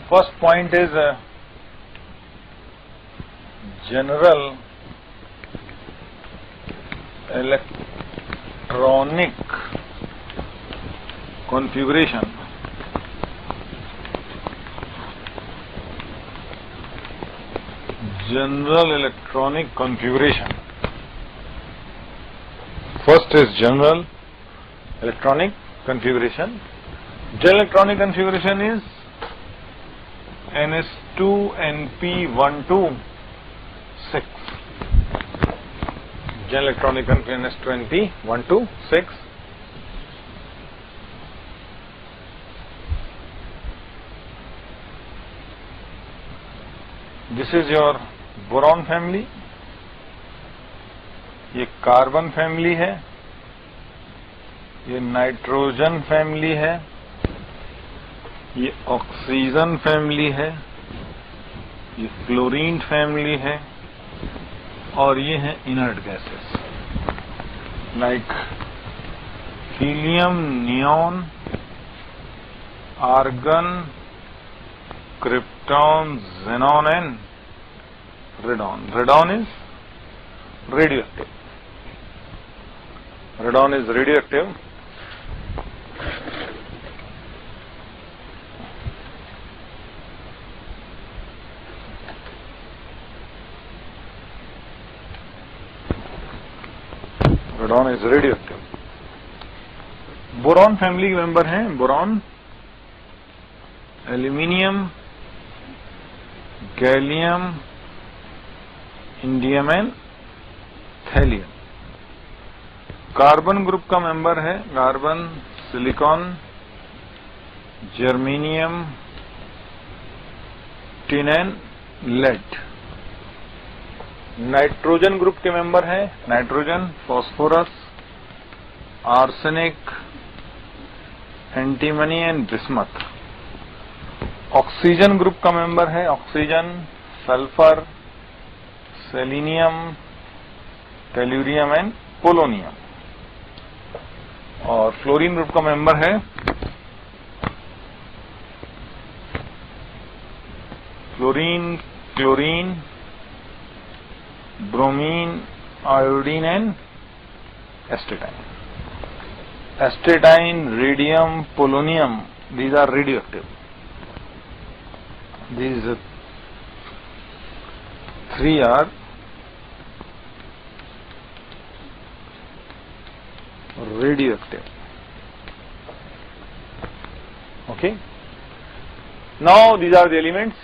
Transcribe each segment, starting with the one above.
First point is general electronic configuration. General electronic configuration. First is general electronic configuration. General electronic configuration is NS2NP126. General electronic configuration NS2NP126. This is your boron family. ये carbon family है, ये nitrogen family है, ये oxygen family है, ये fluorine family है, और ये है inert gases like helium, neon, argon, krypton, xenon and radon. Radon is radioactive. Radon is radioactive. Radon is radioactive. Boron family के मेंबर हैं boron, aluminium, gallium, indium and thallium. Carbon group का member है carbon, silicon, germanium, tin and lead. Nitrogen group के member हैं nitrogen, phosphorus, arsenic, antimony and bismuth. Oxygen group का member है oxygen, sulphur, selenium, tellurium and polonium. और fluorine group का member है fluorine, chlorine, bromine, iodine and astatine. Astatine, radium, polonium, these are radioactive. These three are radioactive. Okay. Now these are the elements.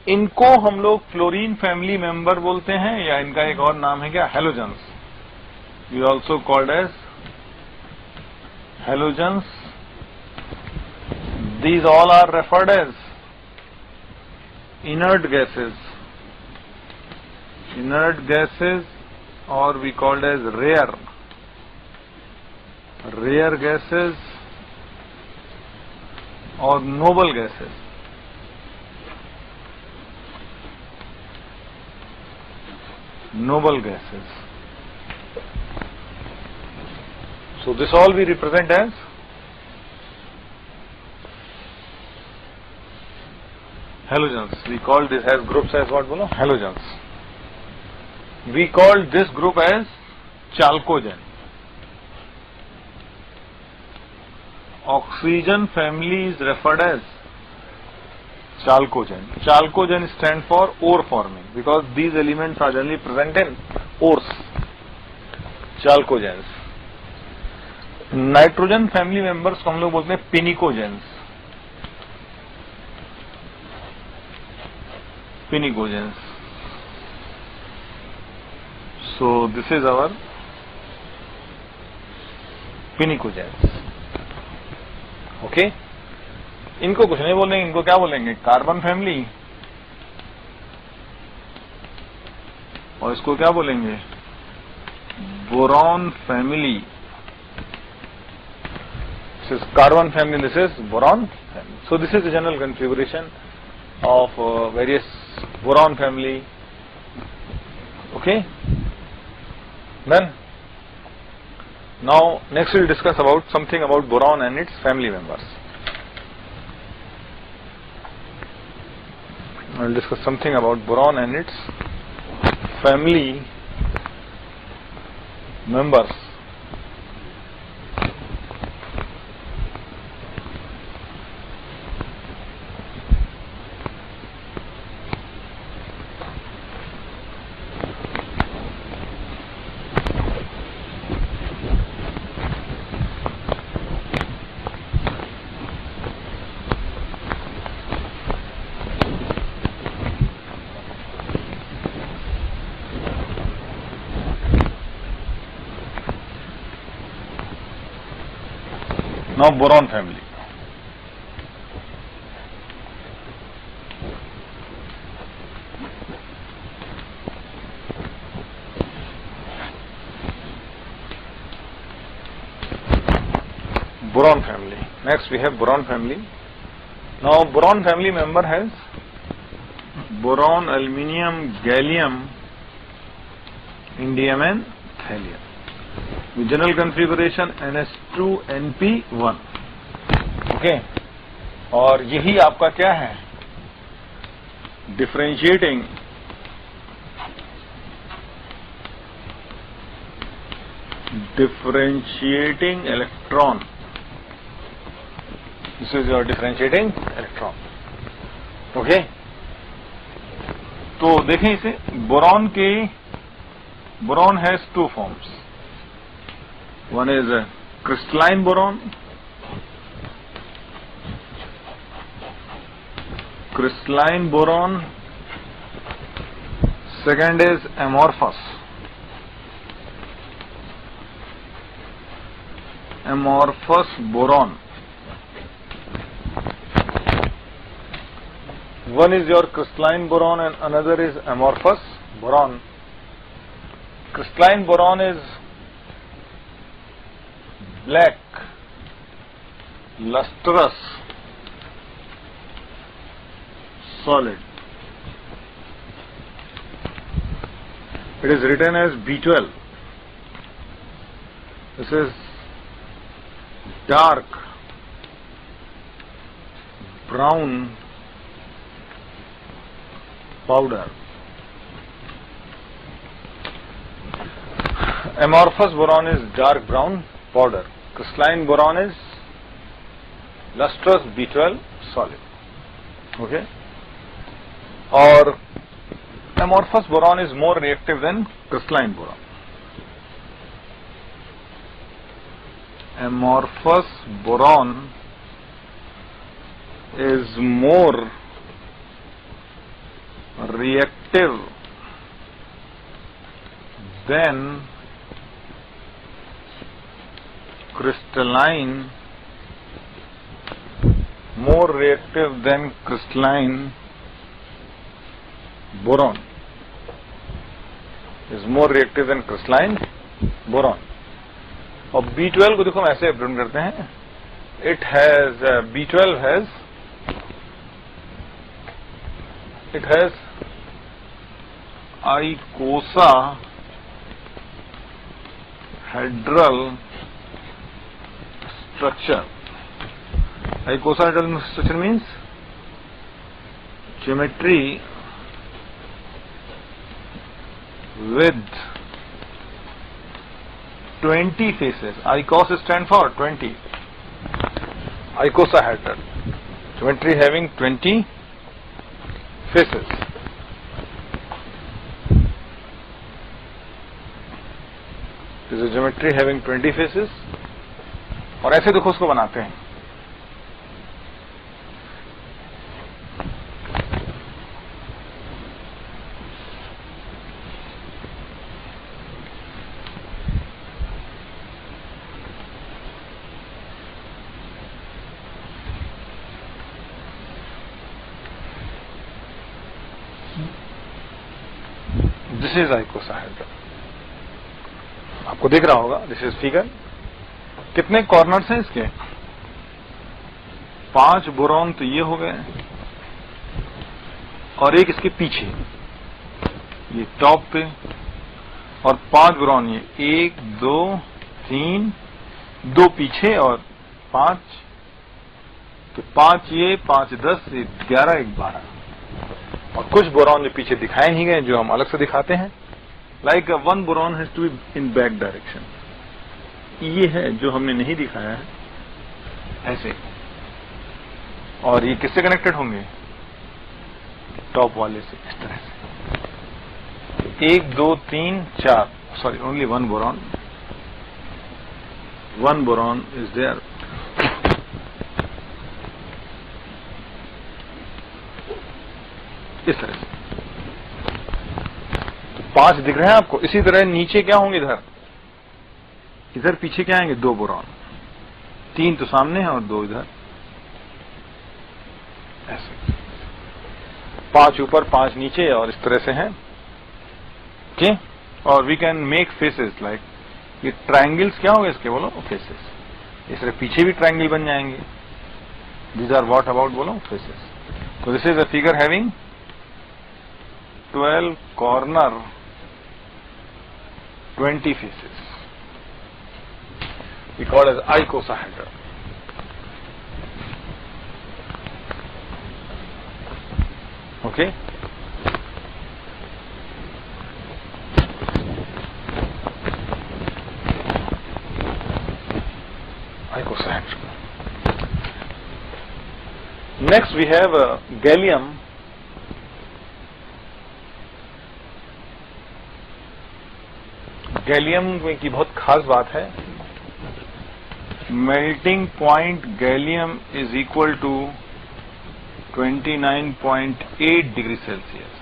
इनको हम लोग fluorine family member बोलते हैं, या इनका एक और नाम है क्या, halogens. We also called as halogens. These all are referred as inert gases. Inert gases, or we called as rare gases or noble gases. Noble gases. So this all we represent as halogens. We call this as groups as what bolo? Halogens. We call this group as chalcogen. Oxygen family is referred as chalcogen. Chalcogen stands for ore forming because these elements are generally present in ores. Chalcogens. Nitrogen family members को हम लोग बोलते हैं पिनिकोजेंस. Pinicogens. So this is our pinicogens. Okay. इनको कुछ नहीं बोलेंगे, इनको क्या बोलेंगे, कार्बन फैमिली, और इसको क्या बोलेंगे, boron family. This is carbon family, this is boron family. So this is the general configuration of various boron family. Okay. Then now next we will discuss about something about boron and its family members. I will discuss something about boron and its family members. Now boron family. Boron family. Next we have boron family. Now boron family member has boron, aluminium, gallium, indium and thallium. The general configuration NH2NP1. Okay, और यही आपका क्या है, differentiating electron. This is your differentiating electron. Okay, तो देखें इसे. Boron has two forms. One is a crystalline boron, second is amorphous boron. One is your crystalline boron and another is amorphous boron. Crystalline boron is black, lustrous, solid. It is written as B12. This is dark brown powder. Amorphous boron is dark brown powder. Crystalline boron is lustrous B12 solid. Okay, or amorphous boron is more reactive than crystalline boron. Amorphous boron is more reactive than crystalline boron. Is more reactive than crystalline boron. और B12 को देखो हम ऐसे represent करते हैं. It has B12 has icosahedral structure. Icosahedral structure means geometry with 20 faces. Icos stand for 20. Icosahedral geometry having 20 faces. This is a geometry having 20 faces. और ऐसे देखो उसको बनाते हैं. This is आइकोसाहेड्रल. आपको दिख रहा होगा. This is figure. कितने कॉर्नर्स हैं इसके? 5 बोरॉन तो ये हो गए और एक इसके पीछे ये टॉप पे, और 5 बोरॉन ये 1 2 3, 2 पीछे और 5, तो 5 ये 5 10 11 1 12, और कुछ बोरॉन जो पीछे दिखाए नहीं गए, जो हम अलग से दिखाते हैं, like one boron has to be in back direction. ये है जो हमने नहीं दिखाया है, ऐसे। और ये किससे कनेक्टेड होंगे? टॉप वाले से, इस तरह से। 1 2 3 4, sorry, only one boron, one boron is there. इस तरह से 5 दिख रहे हैं आपको। इसी तरह नीचे क्या होंगे? इधर पीछे क्या आएंगे? 2 बोरॉन, 3 तो सामने हैं और 2 इधर, ऐसे। 5 ऊपर 5 नीचे और इस तरह से हैं। ओके, और we can make faces like, ये ट्रायंगल्स क्या होंगे इसके? बोलो, फेसेस। इस तरह पीछे भी ट्रायंगल बन जाएंगे। These are what about? बोलो, फेसेस। तो this is a figure having 12 corner, 20 faces. We call as icosahedral. Okay. Icosahedral. Next we have gallium. Gallium की बहुत खास बात है, melting point gallium is equal to 29.8 degree Celsius.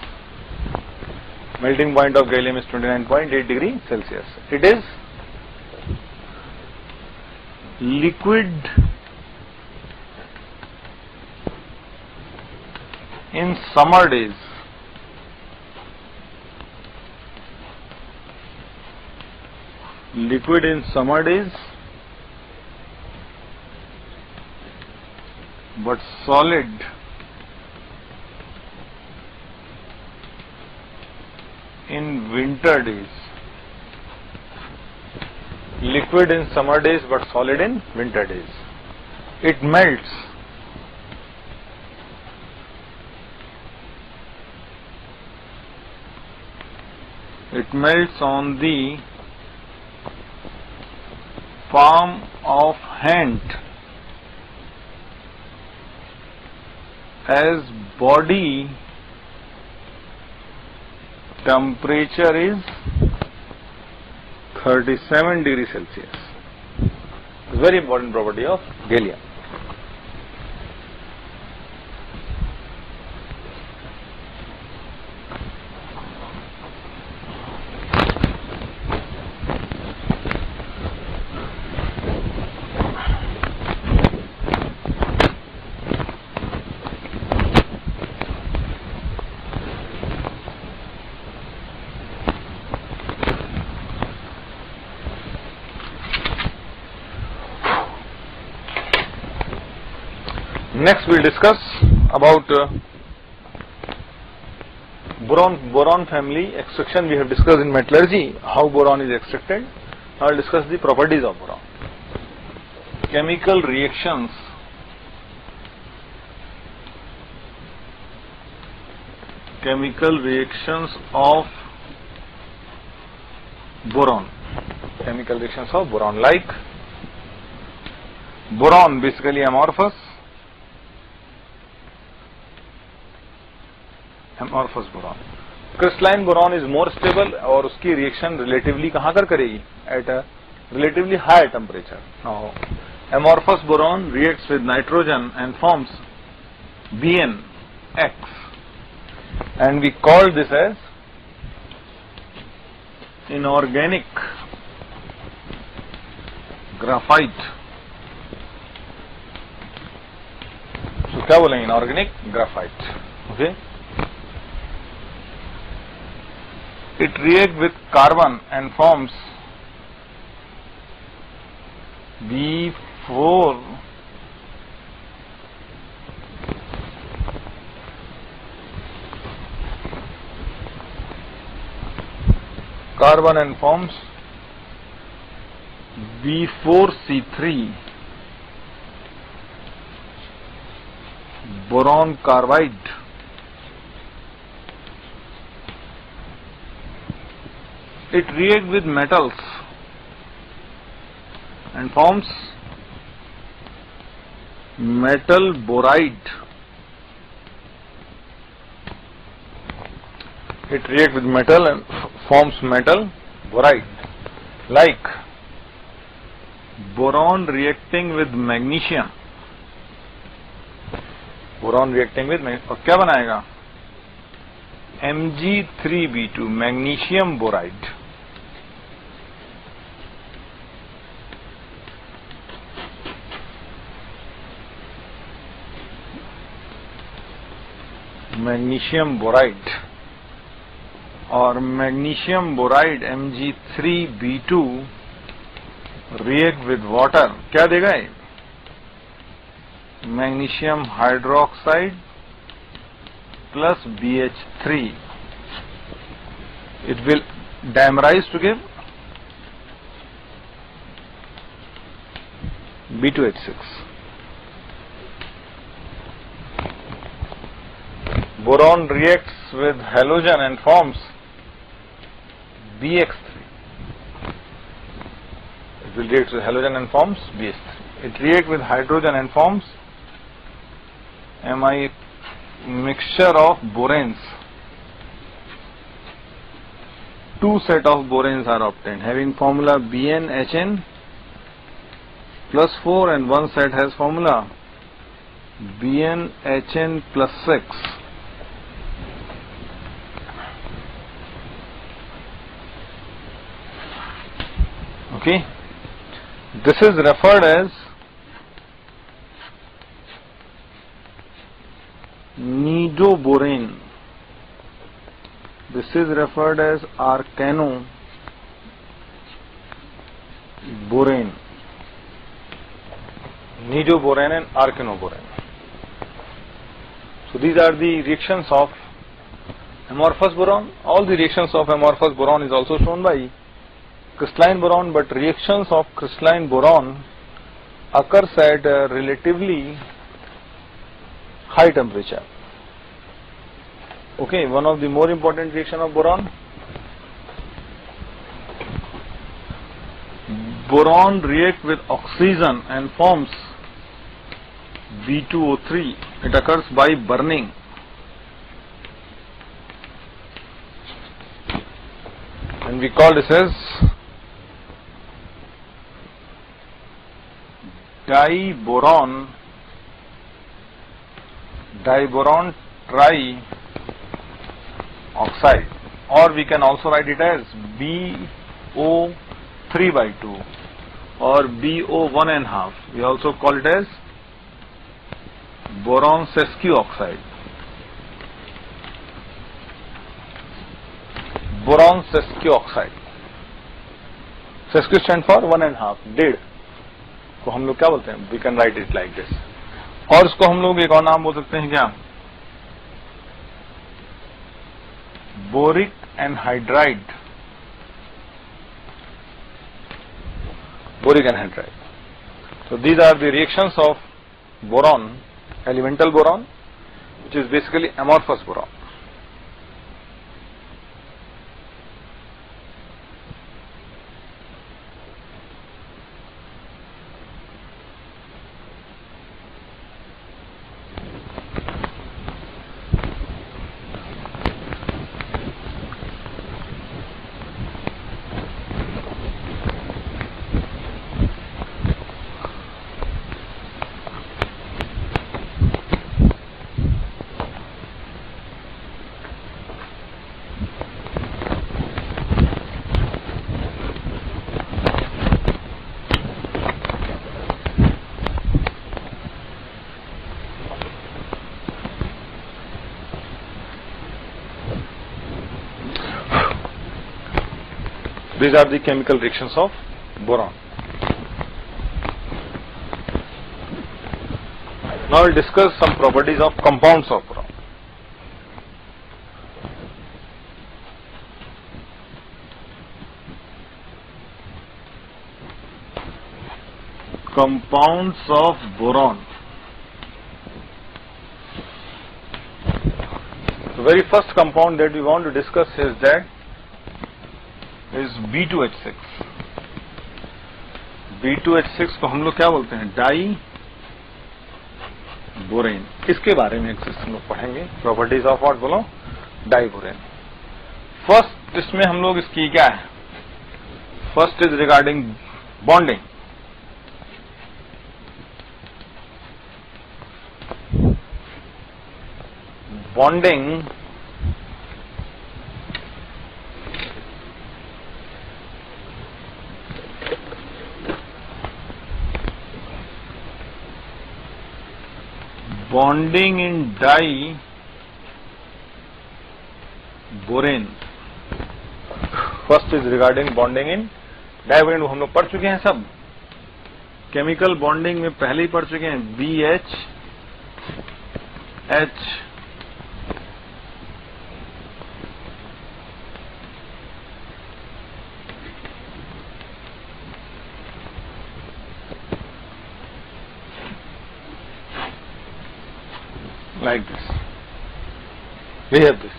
Melting point of gallium is 29.8 degree Celsius. It is liquid in summer days, liquid in summer days but solid in winter days. Liquid in summer days but solid in winter days. It melts on the palm of hand as body temperature is 37 degrees Celsius. Very important property of gallium. Next we'll discuss about boron family extraction. We have discussed in metallurgy how boron is extracted. Now I'll discuss the properties of boron. Chemical reactions of boron. Chemical reactions of boron, like boron basically amorphous boron. Crystalline boron is more stable और उसकी reaction relatively कहां कर करेगी? At a relatively higher temperature. Now amorphous boron reacts with nitrogen and forms BnX and we call this as inorganic graphite. So क्या बोलेंगे? inorganic graphite. Okay. It reacts with carbon and forms B4 carbon and forms B4C3 boron carbide it reacts with metals and forms metal boride. It reacts with metal and forms metal boride, like boron reacting with magnesium. Boron reacting with और क्या बनाएगा? Mg3b2 magnesium boride. Magnesium boride और magnesium boride Mg3b2 react with water. क्या देगा ये? Magnesium hydroxide plus BH3. It will dimerize to give B2H6. Boron reacts with halogen and forms BX3. It will react with halogen and forms BH3. It reacts with hydrogen and forms Mi mixture of boranes. Two set of boranes are obtained having formula BnHn plus 4 and one set has formula BnHn plus 6. Okay, this is referred as nidoborane. This is referred as arcanoborane. Nidoborane and arcanoborane. So these are the reactions of amorphous boron. All the reactions of amorphous boron is also shown by crystalline boron, but reactions of crystalline boron occurs at a relatively high temperature. Okay, one of the more important reaction of boron. Boron react with oxygen and forms B2O3. It occurs by burning. And we call this as diboron trioxide, or we can also write it as BO3/2 or BO1.5. We also call it as boron sesquioxide. Boron sesquioxide. Sesqui stand for 1.5, डेढ़ को हम लोग क्या बोलते हैं? We can write it like this. और इसको हम लोग एक और नाम बोल सकते हैं क्या? Boric anhydride. Boric anhydride. So these are the reactions of boron, elemental boron, which is basically amorphous boron. These are the chemical reactions of boron. Now we'll discuss some properties of compounds of boron. Compounds of boron. The very first compound that we want to discuss is that is B2H6. B2H6 को हम लोग क्या बोलते हैं? Diborane. इसके बारे में हम लोग पढ़ेंगे। प्रॉपर्टीज ऑफ व्हाट बोलो? Diborane. फर्स्ट इसमें हम लोग इसकी क्या है? First is regarding bonding. Bonding bonding in diborane. First is regarding bonding in diborane. हम लोग पढ़ चुके हैं सब। केमिकल बॉन्डिंग में पहले ही पढ़ चुके हैं। BH H like this. We have this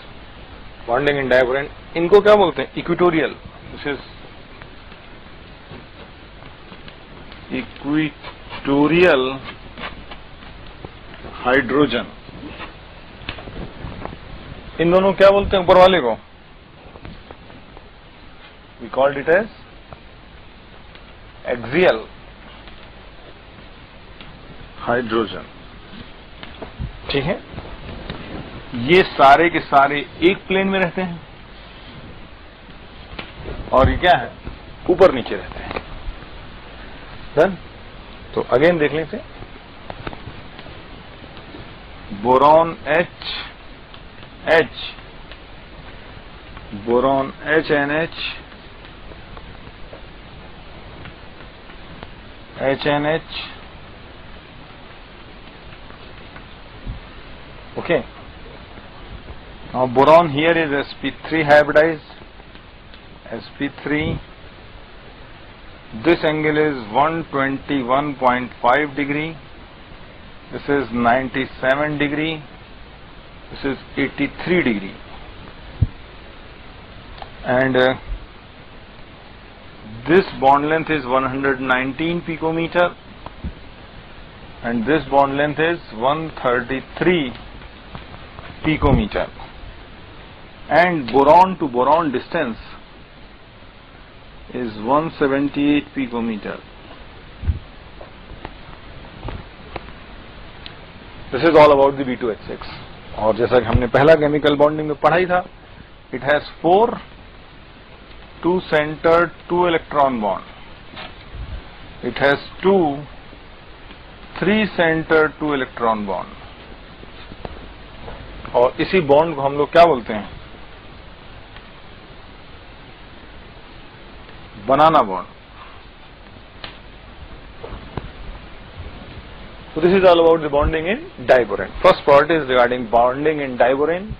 bonding in diborane. इनको क्या बोलते हैं? Equatorial. This is equatorial hydrogen. इन दोनों क्या बोलते हैं ऊपर वाले को? We called it as axial hydrogen. ठीक है। ये सारे के सारे एक प्लेन में रहते हैं और ये क्या है? ऊपर नीचे रहते हैं। डन। तो अगेन देख लेते। Boron H H, boron HNH HNH। Okay. Now boron here is sp3 hybridized. sp3. This angle is 121.5 degree. This is 97 degree. This is 83 degree. And this bond length is 119 picometer. And this bond length is 133 picometer. And boron to boron distance is 178 picometer. This is all about the B2H6. और जैसा कि हमने पहला chemical bonding में पढ़ा ही था, it has 4 2-centered 2-electron bond. It has 2 3-centered 2-electron bond. और इसी बॉन्ड को हम लोग क्या बोलते हैं? बनाना bond. So this is all about the bonding in diborane. First part is regarding bonding in diborane.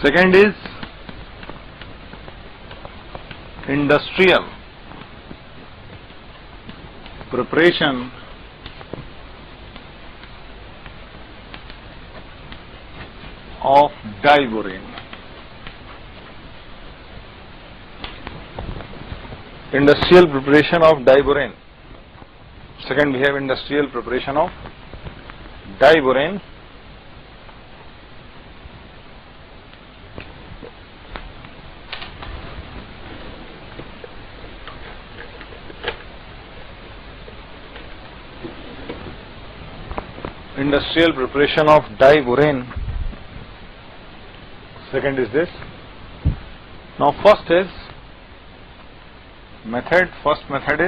Second is industrial preparation of diborane. Industrial preparation of diborane. Second, we have industrial preparation of diborane. Industrial preparation of diborane. Second is this. Now first is method. First method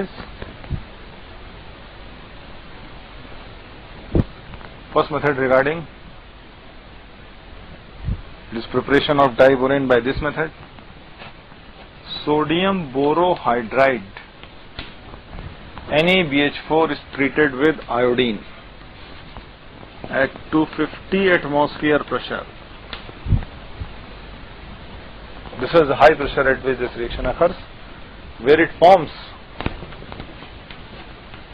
is regarding this preparation of diborane by this method. Sodium borohydride NaBH4 is treated with iodine. at 250 atmosphere pressure. This is the high pressure at which this reaction occurs, where it forms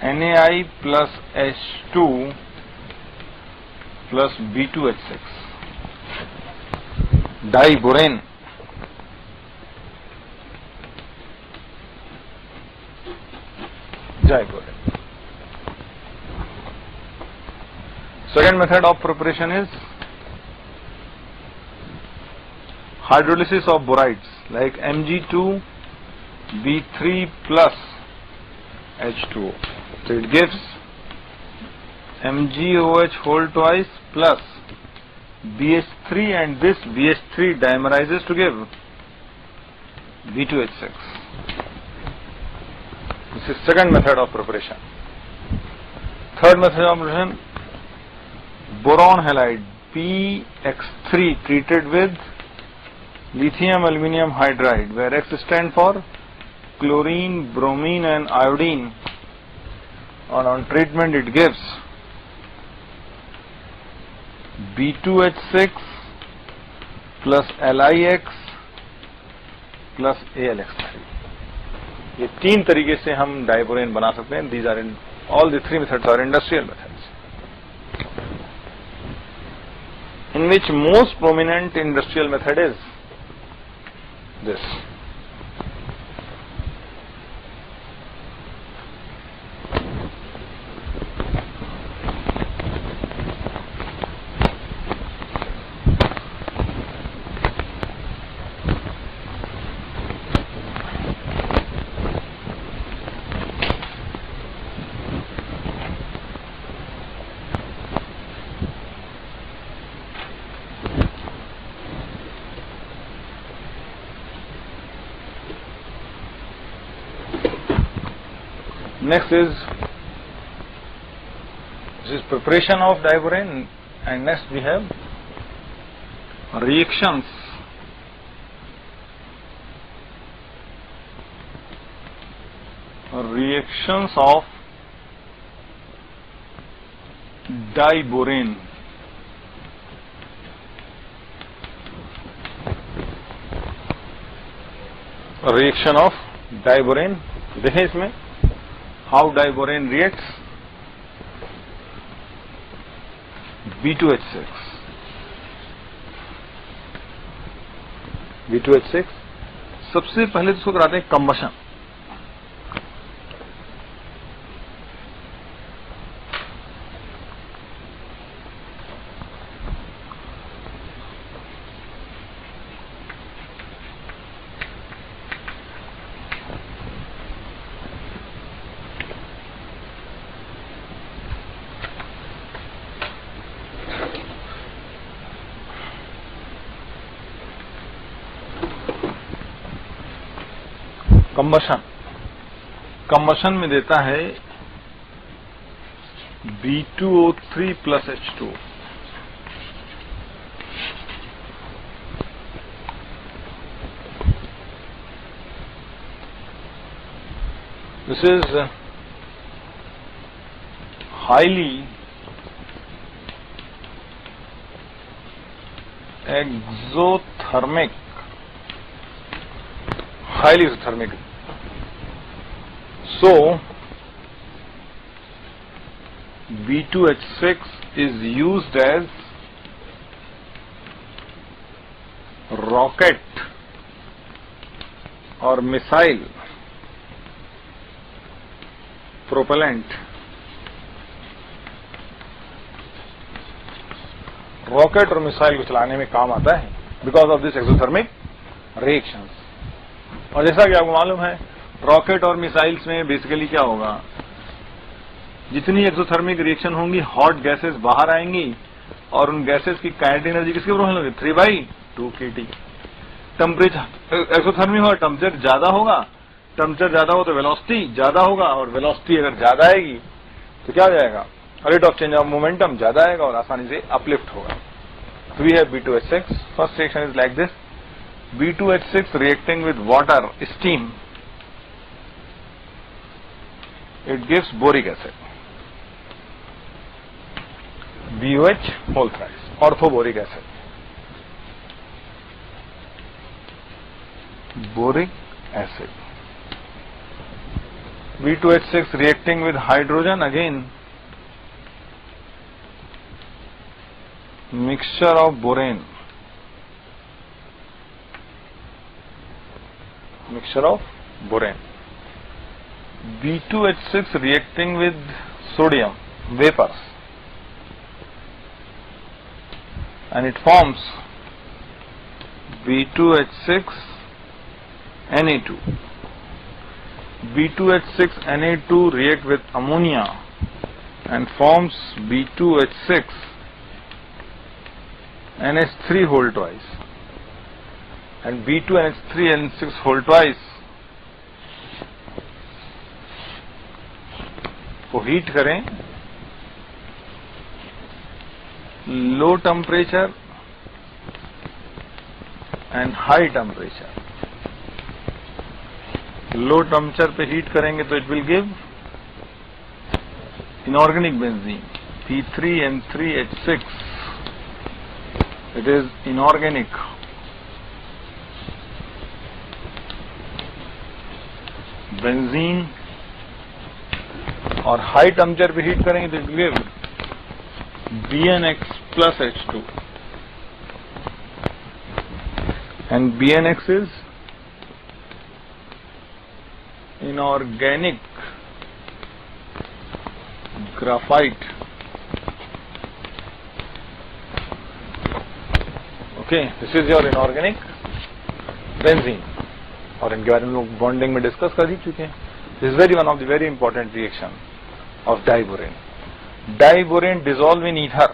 NaI plus H2 plus B2H6, diborane. Second method of preparation is hydrolysis of borides like Mg2B3 plus H2O. So it gives MgOH whole twice plus BH3, and this BH3 dimerizes to give B2H6. This is second method of preparation. Third method of preparation, boron halide PX3 treated with lithium aluminum hydride, where X stands for chlorine, bromine and iodine, and on treatment it gives B2H6 plus LiX plus AlX3. ये तीन तरीके से हम diborane बना सकते हैं. These are in all the three methods are industrial methods, in which most prominent industrial method is this. Next is, this is preparation of diborane, and next we have reactions. Reactions of diborane. Reaction of diborane. देखें इसमें how diborane reacts. B2H6. B2H6 सबसे पहले इसको कराते हैं combustion. Combustion में देता है B2O3 plus H2O. This is highly exothermic. So B2H6 is used as rocket or missile propellant. Rocket और मिसाइल को चलाने में काम आता है because of this exothermic reactions. और जैसा कि आपको मालूम है, रॉकेट और मिसाइल्स में बेसिकली क्या होगा, जितनी एक्सोथर्मिक रिएक्शन होंगी हॉट गैसेस बाहर आएंगी और उन गैसेस की काइनेटिक एनर्जी किसके बराबर होगी, 3/2 kT. टेम्परेचर एक्सोथर्मिक होगा, टेम्परेचर ज्यादा होगा, टेम्परेचर ज्यादा हो तो वेलोसिटी ज्यादा होगा, और वेलोसिटी अगर ज्यादा आएगी तो क्या हो जाएगा, rate of change of momentum ज्यादा आएगा और आसानी से अपलिफ्ट होगा. So we have B2H6. First reaction is like this. B2H6 reacting with water, steam, it gives boric acid. BOH whole thrice, orthoboric acid. Boric acid. B2H6 reacting with hydrogen, again mixture of borane. Mixture of borane. B2H6 reacting with sodium vapors, and it forms B2H6 Na2. B2H6 Na2 react with ammonia and forms B2H6 NH3 whole twice, and B2NH3 NH6 whole twice को heat करें low temperature and high temperature. Low temperature पे heat करेंगे तो it will give inorganic benzene P3N3H6. It is inorganic benzene. और high temperature पे heat करेंगे तो it will give BNX plus H2, and BNX is inorganic graphite. Okay, this is your inorganic benzene. और इनके बारे में लोग बॉन्डिंग में डिस्कस कर ही चुके हैं. This is one of the very important reaction of diborane. Diborane dissolve in ether,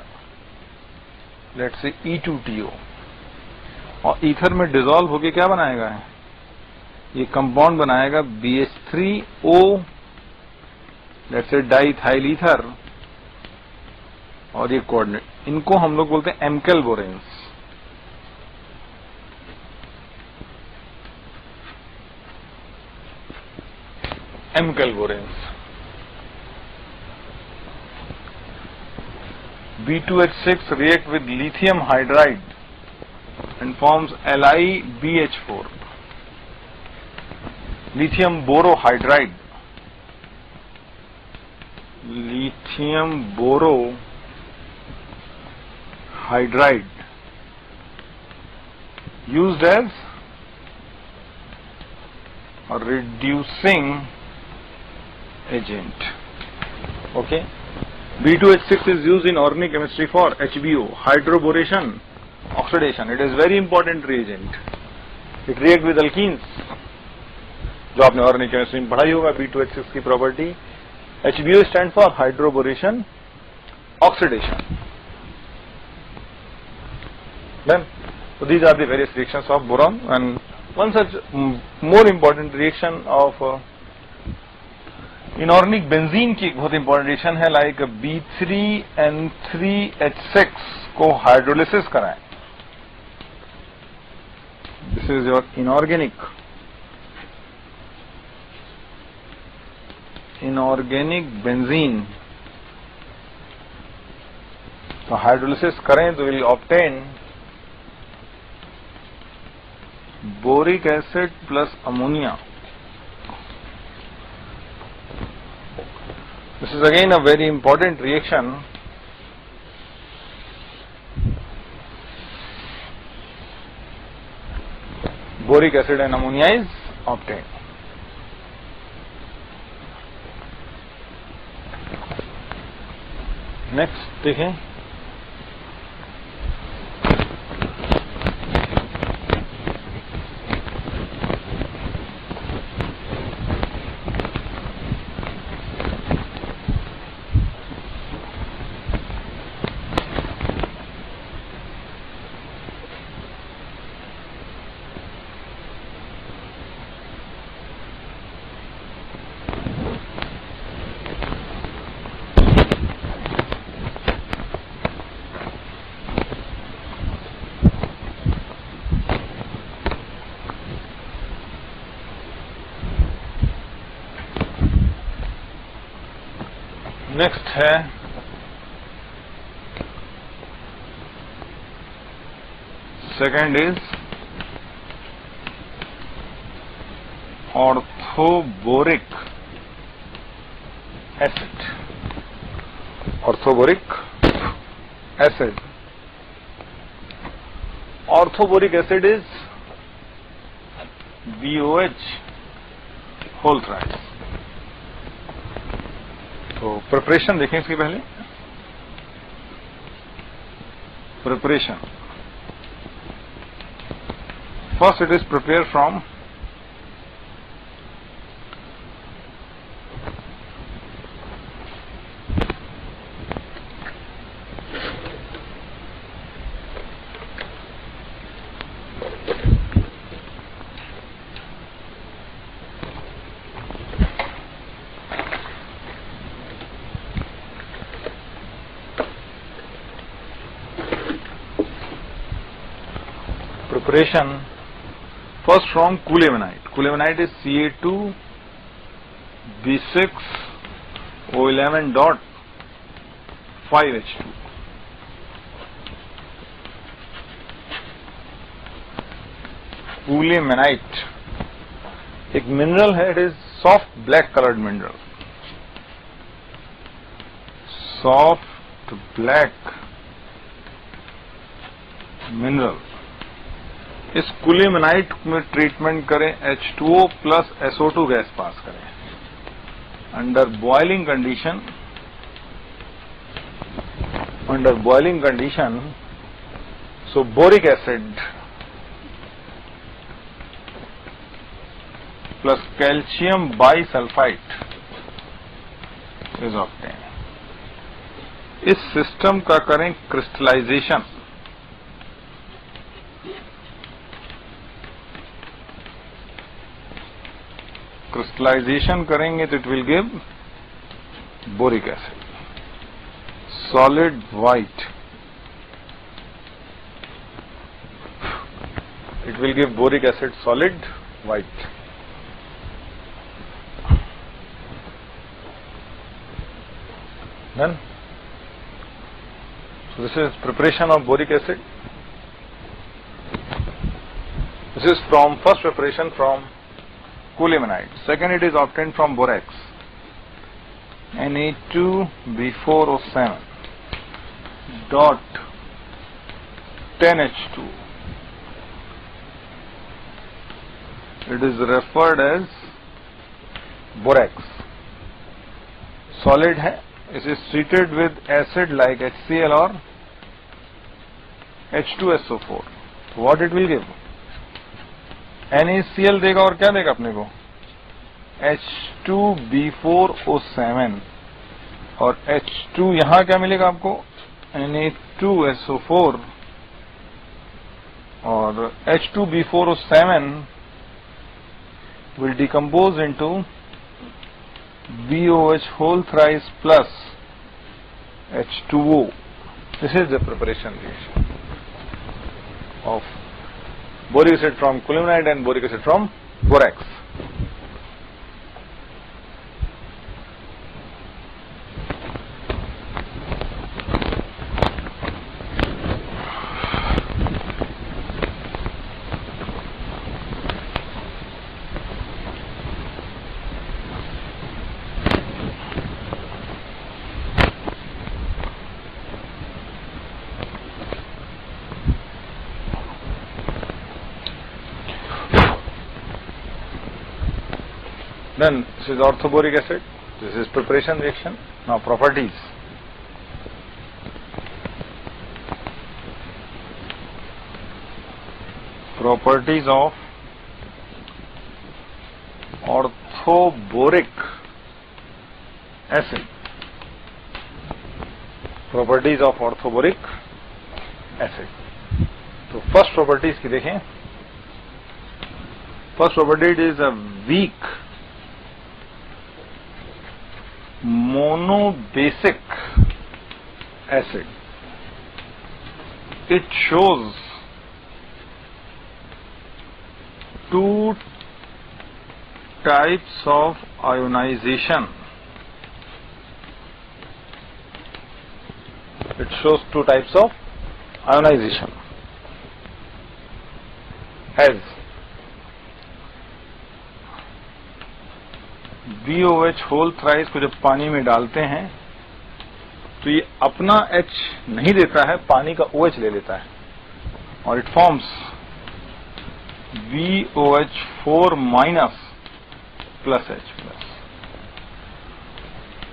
let's say E2TO, और ईथर में डिसॉल्व होके क्या बनाएगा, ये कंपाउंड बनाएगा BH3O, let's say diethyl ether, और ये कोऑर्डिनेट. इनको हम लोग बोलते हैं एमकेल बोरेन्स. एमकेल बोरेन्स. B2H6 react with lithium hydride and forms LiBH4. Lithium borohydride. Lithium borohydride used as a reducing agent. Okay. B2H6 is used in organic chemistry for HBO, hydroboration, oxidation. It is very important reagent. It react with alkenes. जो आपने organic chemistry में पढ़ाई होगा B2H6 की property. HBO stands for hydroboration, oxidation. Then, so these are the various reactions of boron, and one such more important reaction of inorganic benzene की बहुत important reaction है, like B3N3H6 को hydrolysis कराएं. This is your inorganic benzene. तो hydrolysis करें तो will obtain boric acid plus ammonia. This is again a very important reaction. Boric acid and ammonia is obtained. Next, देखें next है second is orthoboric acid. Orthoboric acid. Orthoboric acid is BOH whole thrice. तो preparation देखें इसके पहले. Preparation. First it is prepared from preparation first from coulemenite. Coulemenite is Ca2B6O11.5H2. Coulemenite एक mineral है. It is soft black coloured mineral. Soft black mineral. इस कुलेमेनाइट में treatment करें, H2O plus SO2 gas pass करें under boiling condition. So boric acid plus calcium bisulphide is obtain. इस system का करें crystallisation. Crystallisation करेंगे तो it will give boric acid solid white. It will give boric acid solid white. Then, so this is preparation of boric acid. This is from first preparation from coulemenite. Second, it is obtained from borax. Na2B4O7 dot 10H2. It is referred as borax. Solid है. It is treated with acid like HCl or H2SO4. What it will give? NaCl देगा और क्या देगा अपने को? H2B4O7 और H2 यहां क्या मिलेगा आपको? Na2SO4 और H2B4O7 will decompose into BOH whole thrice plus H2O. This is the preparation reaction of boric acid from coulemenite and boric acid from borax. Then this is orthoboric acid. This is preparation reaction. Now properties. Properties of orthoboric acid. Properties of orthoboric acid. तो first properties की देखें. First property, it is a weak monobasic acid. It shows two types of ionization. It shows two types of ionization. has BOH whole thrice को जब पानी में डालते हैं तो ये अपना H नहीं देता है, पानी का OH ले लेता है और it forms BOH4 minus plus H plus.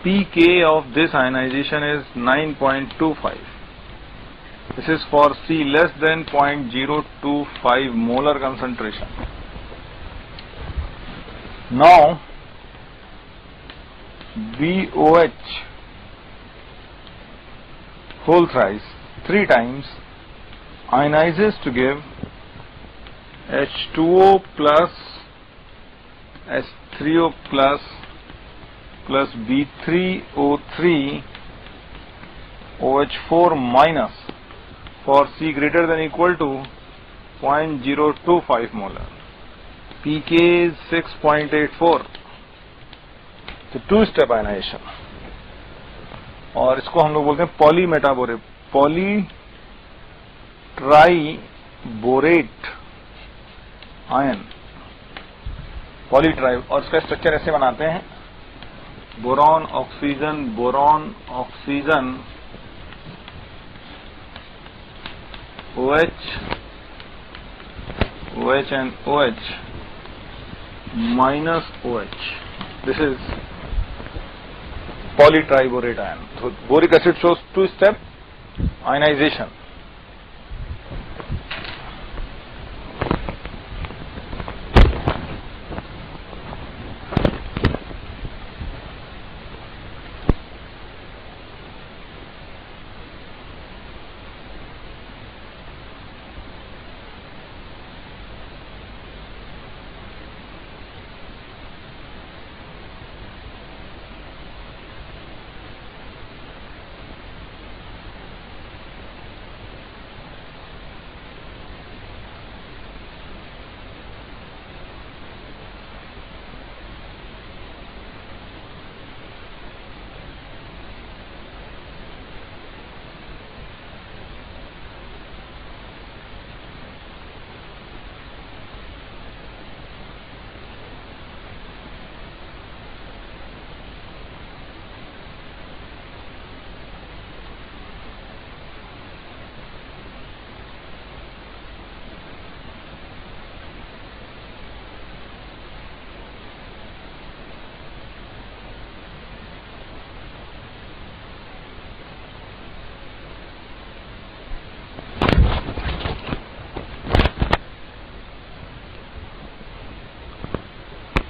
pK of this ionization is 9.25. This is for C less than 0.025 molar concentration. Now BOH whole thrice 3 times ionizes to give H2O plus H3O plus B3O3 OH4 minus for C greater than equal to 0.025 molar. pK is 6.84. तो 2-step ionization और इसको हम लोग बोलते हैं पॉलीमेटाबोरेट, पॉलीट्राइबोरेट ion, पॉलीट्राइ. और इसका structure ऐसे बनाते हैं boron oxygen OH and OH minus OH. This is polytriborate ion. So boric acid shows 2-step ionization.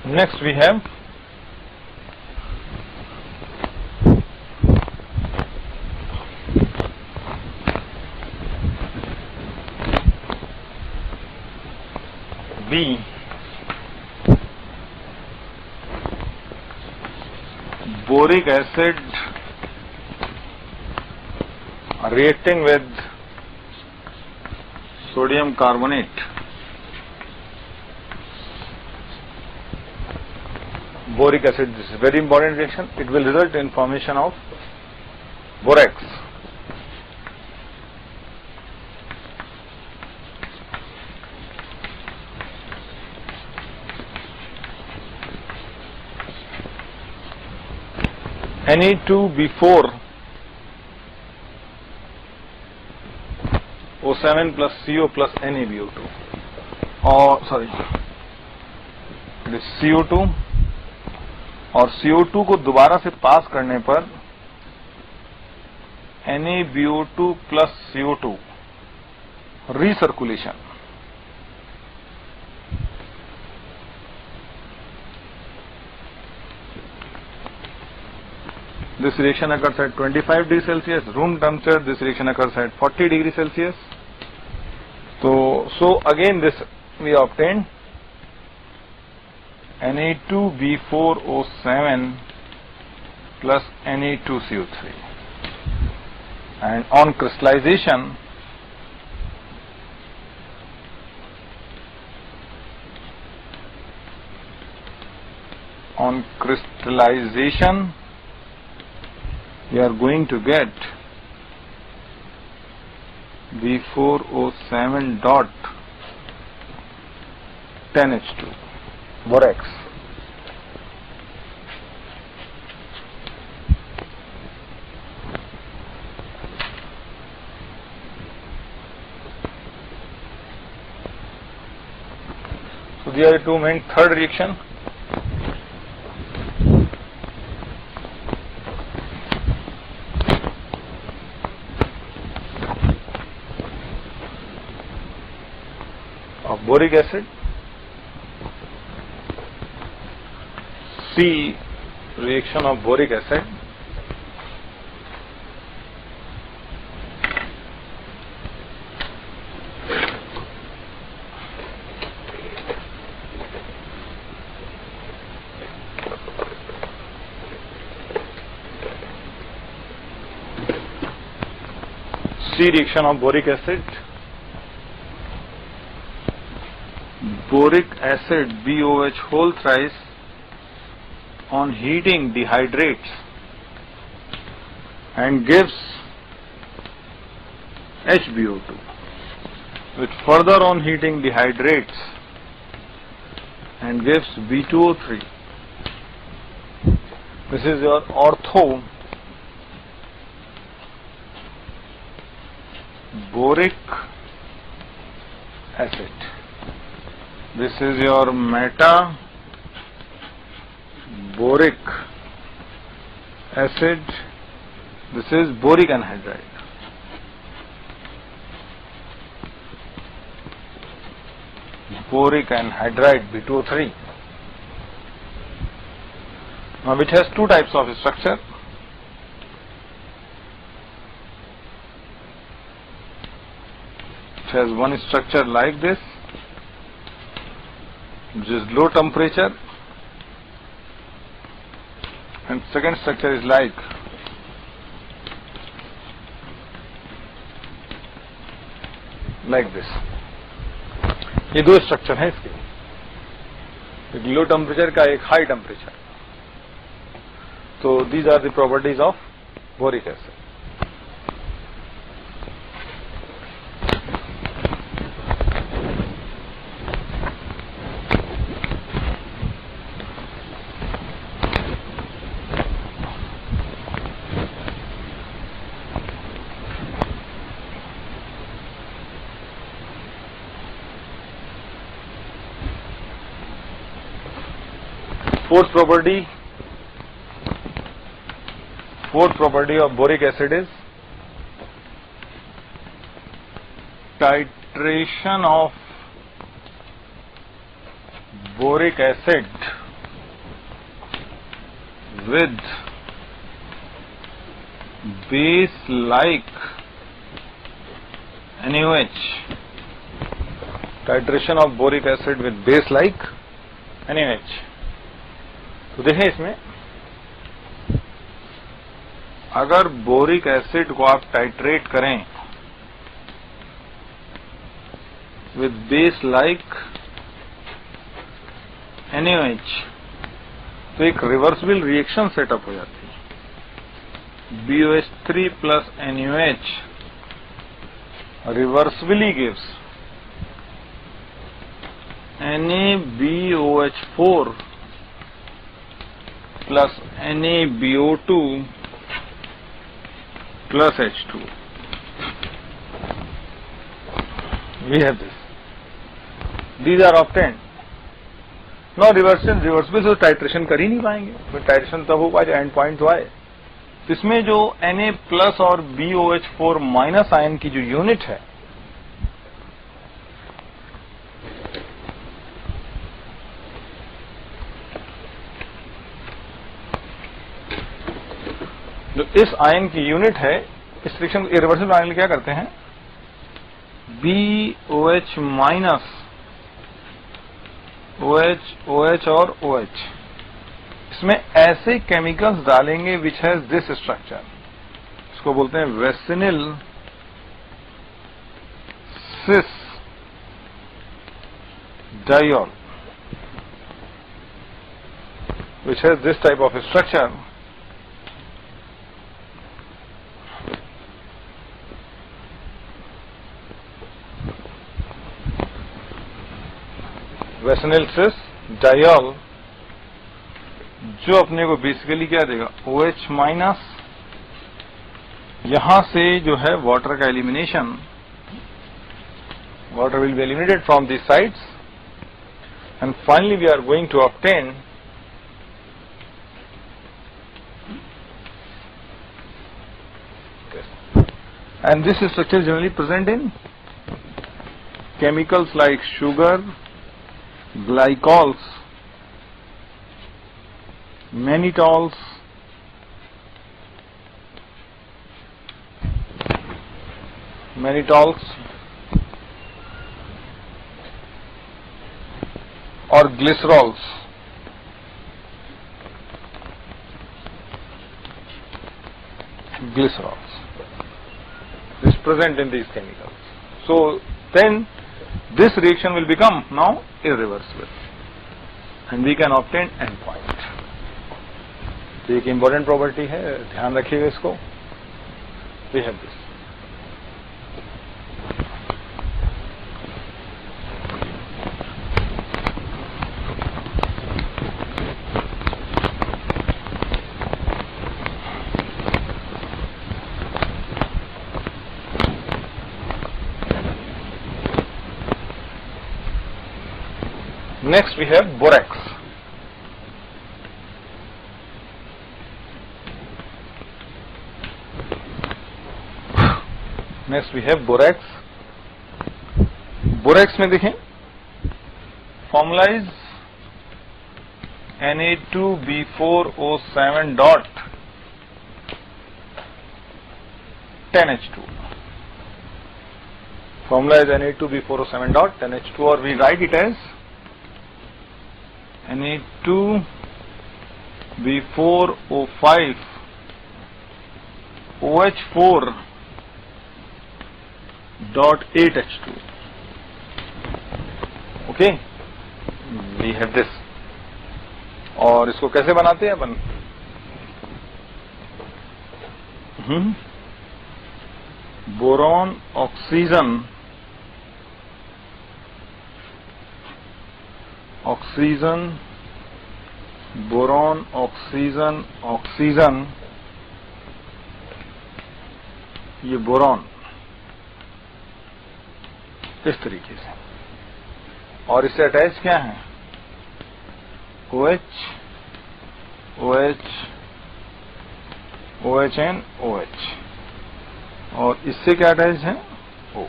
Next we have B, boric acid reacting with sodium carbonate. Boric acid, this is a very important reaction. It will result in formation of borax. Na2B4 O7 plus CO plus NaBO2, or sorry, it is CO2 और CO2 को दोबारा से पास करने पर NaBO2 plus CO2 recirculation. This reaction occurs at 25 degrees Celsius. Room temperature, this reaction occurs at 40 degrees Celsius. So again this we obtained Na2B4O7 plus Na2CO3, and on crystallization we are going to get B4O7 dot 10H2, borax. So these are the two main. Third reaction, of boric acid, C reaction of boric acid, C reaction of boric acid, boric acid BOH whole thrice on heating dehydrates and gives HbO2, which further on heating dehydrates and gives B2O3. This is your ortho boric acid. This is your meta boric acid. This is boric anhydride. Boric anhydride B2O3. Now, which has two types of structure. It has one structure like this, which is low temperature, and second structure is like this. ये दो structure हैं इसके, एक लो temperature का, एक high temperature. तो these are the properties of boric acid. Fourth property of boric acid is titration of boric acid with base like NaOH. Titration of boric acid with base like NaOH. तो देखें इसमें, अगर boric acid को आप titrate करें with base like NaOH, तो एक reversible reaction setup हो जाती है. BOH3 plus NaOH reversibly gives NaBOH4 plus NaBO2 plus H2. We have this. These are obtained. Now reversible तो टाइट्रेशन कर ही नहीं पाएंगे. तो टाइट्रेशन तब होगा जब एंड पॉइंट तो आए. इसमें जो Na प्लस और BOH4 माइनस आयन की जो यूनिट है, जो इस आयन की यूनिट है, इस रिएक्शन इरिवर्सिबल आयन क्या करते हैं, BOH माइनस OH, OH और OH, इसमें ऐसे केमिकल्स डालेंगे विच हैज दिस स्ट्रक्चर. इसको बोलते हैं vicinal cis diol, which has this type of structure. Vicinal cis diol, जो अपने को बेसिकली क्या देगा, OH माइनस, यहां से जो है वाटर का elimination, water will be eliminated from these sites, and finally we are going to obtain this. And this structure is generally present in chemicals like sugar, glycols, mannitols, or glycerols. Is present in these chemicals. So then this reaction will become now irreversible, and we can obtain endpoint. तो एक important property है, ध्यान रखिएगा इसको. We have this. Next we have borax. Borax में देखें, formula is Na2B4O7 dot 10H2. Formula is Na2B4O7 dot 10H2, or we write it as Na2B4O5 OH4 dot 8H2. Okay, we have this. और इसको कैसे बनाते हैं अपन? Boron oxygen boron oxygen, ये boron इस तरीके से, और इससे अटैच क्या है, OH and OH, और इससे क्या अटैच है, O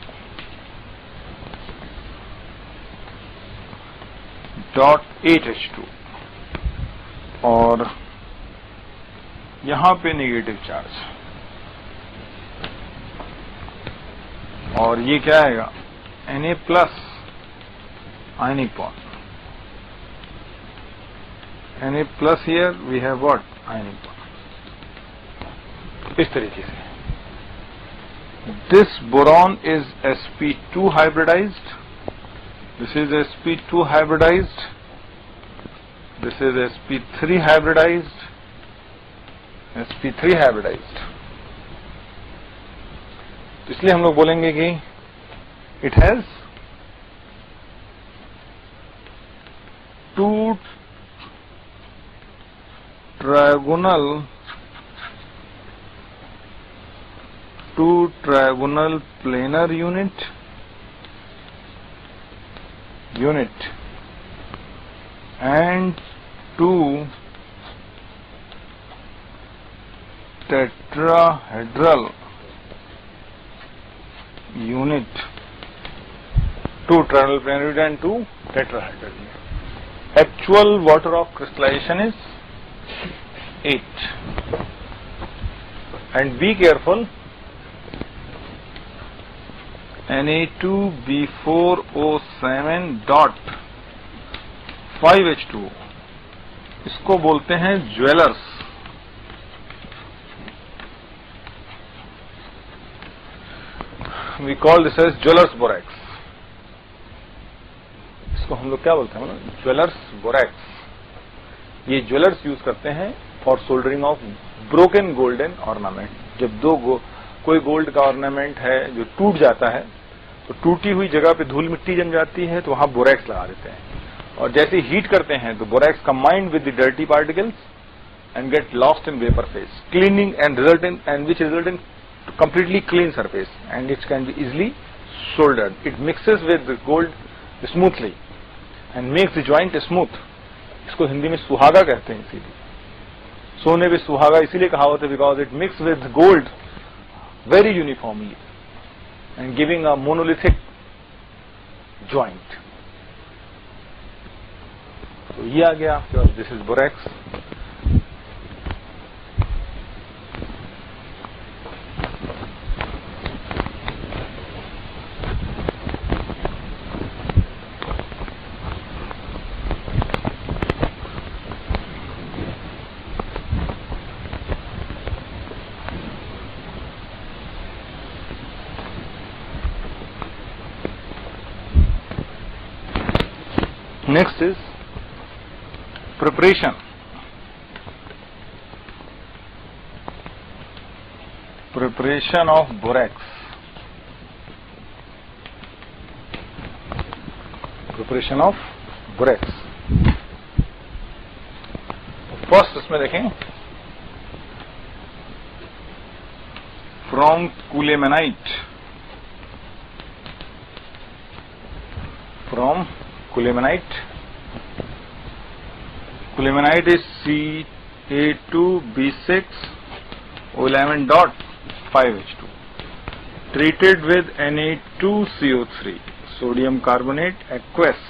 dot 8H2, और यहां पे नेगेटिव चार्ज, और ये क्या आएगा, Na plus ionic bond. Na plus here we have what, ionic bond. इस तरीके से. This boron is sp2 hybridized. This is sp2 hybridized. This is sp3 hybridized. sp3 hybridized. इसलिए हम लोग बोलेंगे कि it has two trigonal planar unit and two tetrahedral unit. Two trigonal planar unit and two tetrahedral unit. Actual water of crystallization is 8. And be careful, Na2B4O7 dot 5H2, इसको बोलते हैं jewellers. We call this as jewellers borax. इसको हम लोग क्या बोलते हैं, jewellers borax. ये ज्वेलर्स यूज करते हैं for soldering of broken golden ornament. जब कोई गोल्ड का ऑर्नामेंट है जो टूट जाता है, तो टूटी हुई जगह पे धूल मिट्टी जम जाती है, तो वहां बोरैक्स लगा देते हैं. और जैसे हीट करते हैं तो borax combined with the dirty particles and get lost in vapor phase, cleaning and which result in completely clean surface, and it can be easily soldered. It mixes with the gold smoothly and makes the joint smooth. इसको हिंदी में सुहागा कहते हैं, इसीलिए सोने पे सुहागा इसीलिए कहा होता है because it mixes with gold very uniformly and giving a monolithic joint. तो ये आ गया आपके पास, this is borax. Next is preparation. Preparation of borax. Preparation of borax. First इसमें देखें, from colemanite. From colemanite. Colemanite is Ca2B6O11.5H2 treated with Na2CO3 sodium carbonate aqueous.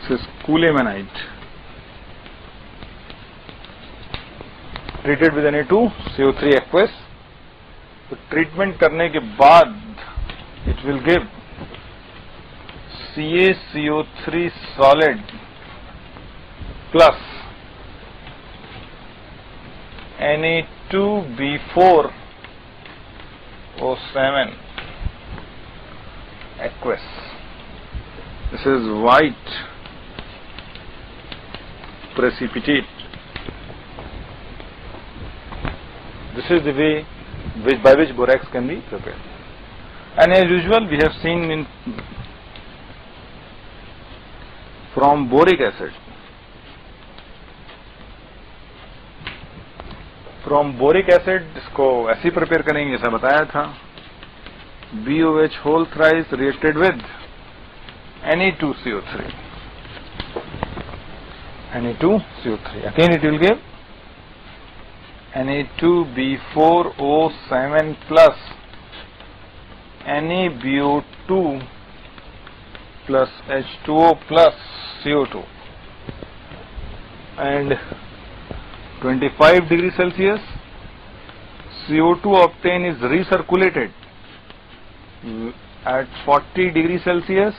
This is colemanite treated with Na2CO3 aqueous. तो treatment करने के बाद it will give CaCO3 solid plus Na2B4O7 aqueous. This is white precipitate. This is the way by which borax can be prepared. And as usual, we have seen from boric acid. From boric acid इसको ऐसे prepare करेंगे जैसा बताया था, BOH whole thrice reacted with Na2CO3. Na2CO3. Again it will give Na2B4O7 plus NaBO2 plus H2O plus CO2, and 25 degrees Celsius CO2 obtained is recirculated at 40 degrees Celsius,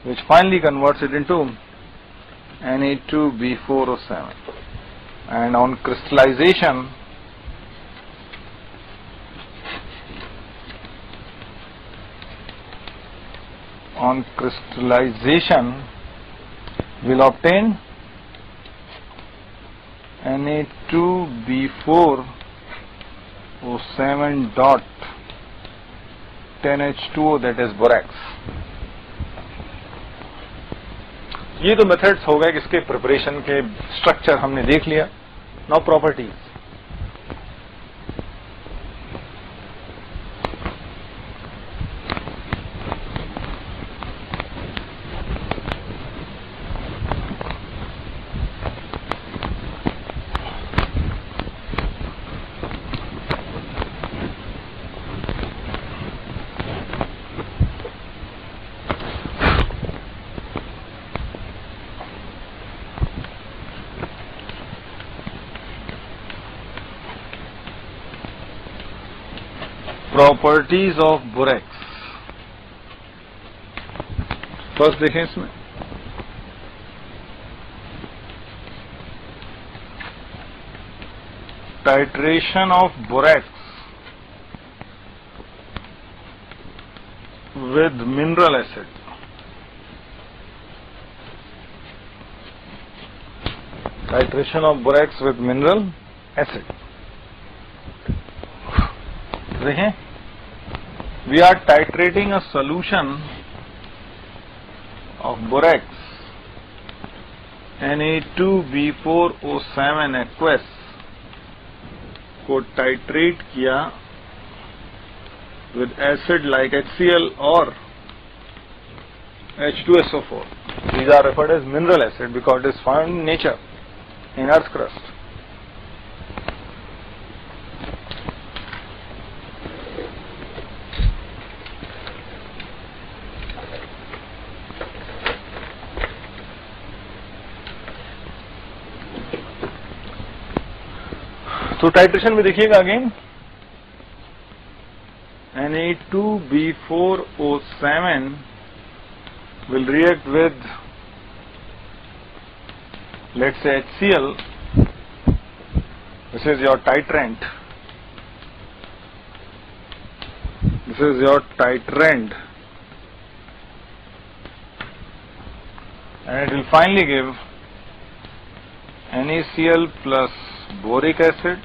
which finally converts it into Na2B4O7, and on crystallization will obtain Na2B4O7 dot 10H2O, that is borax. ये तो methods हो गए इसके preparation के, structure हमने देख लिया. Now properties. Properties of borax. First देखें इसमें, titration of borax with mineral acid. Titration of borax with mineral acid. देखें, we are titrating a solution of borax Na2B4O7 aqueous को टाइट्रेट किया with acid like HCl or H2SO4. These are referred as mineral acid because it is found in nature, in earth's crust. तो titration में देखिएगा again Na2B4O7 will react with, let's say, HCl. This is your titrant. This is your titrant, and it will finally give NaCl plus boric acid,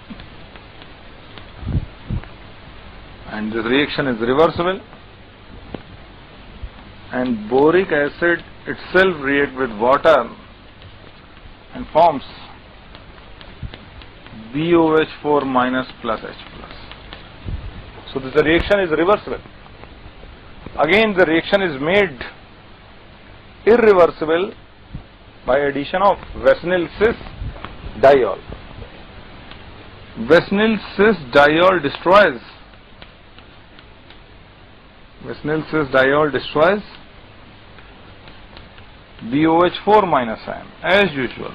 and this reaction is reversible, and boric acid itself reacts with water and forms BOH4 minus plus H plus. So this reaction is reversible. Again the reaction is made irreversible by addition of Wasnil cis diol. Wasnil cis diol destroys BOH4 minus ion as usual.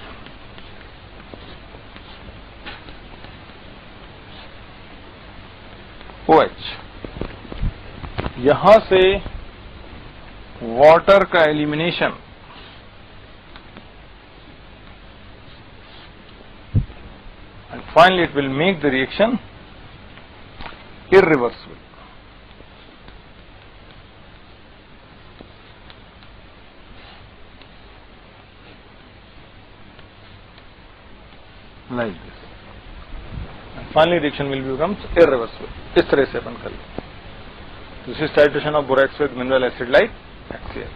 OH. यहां से water का elimination and finally it will make the reaction irreversible. Like this, and finally reaction will becomes irreversible. इस तरह से अपन कर लें. This is titration of borax with mineral acid like HCl.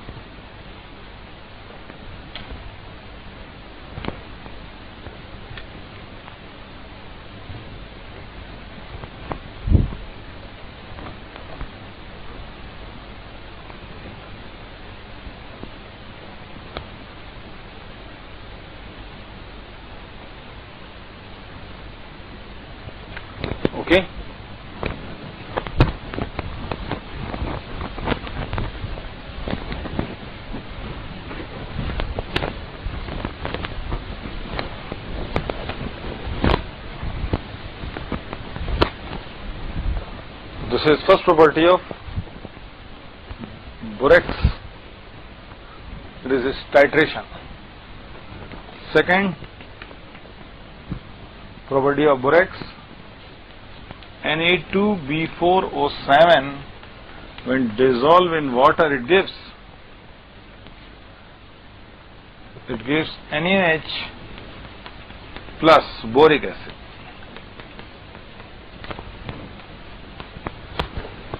Okay. This is first property of borax. It is titration. Second property of borax, Na2B4O7 when dissolved in water it gives NaOH plus boric acid.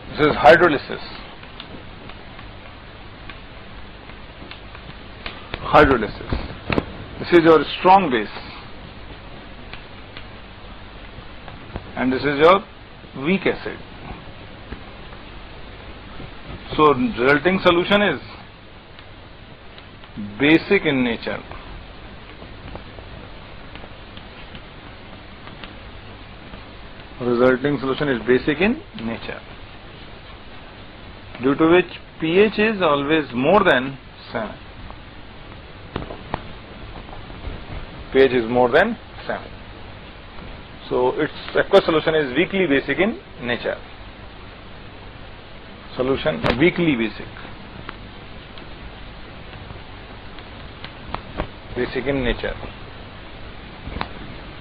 This is hydrolysis. This is your strong base, and this is your weak acid. So resulting solution is basic in nature. Resulting solution is basic in nature, due to which pH is always more than 7. pH is more than 7. So its aqueous solution is weakly basic in nature. Solution weakly basic in nature,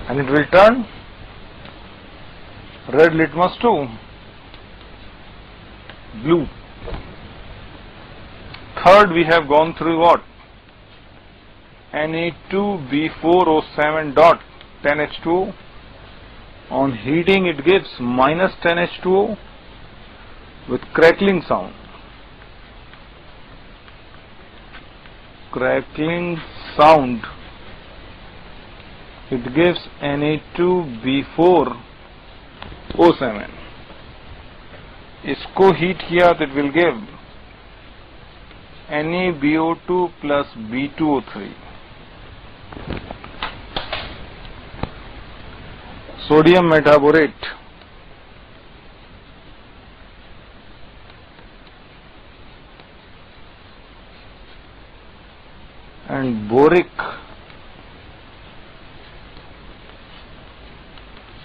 and it will turn red litmus to blue. Third, we have gone through what? Na2B4O7 dot 10H2O. On heating it gives minus 10H2O with crackling sound. crackling sound. It gives Na2B4O7. इसको heat किया तो it will give NaBO2 plus B2O3. Sodium metaborate. And boric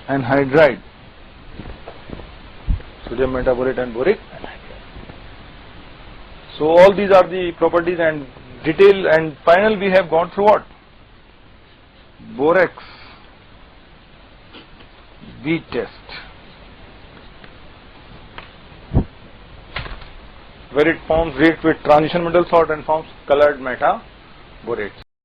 anhydride. Sodium metaborate and boric anhydride. So all these are the properties and detail, and final we have gone through what? Borax B test, where it forms react with transition metal salt and forms colored metaborates.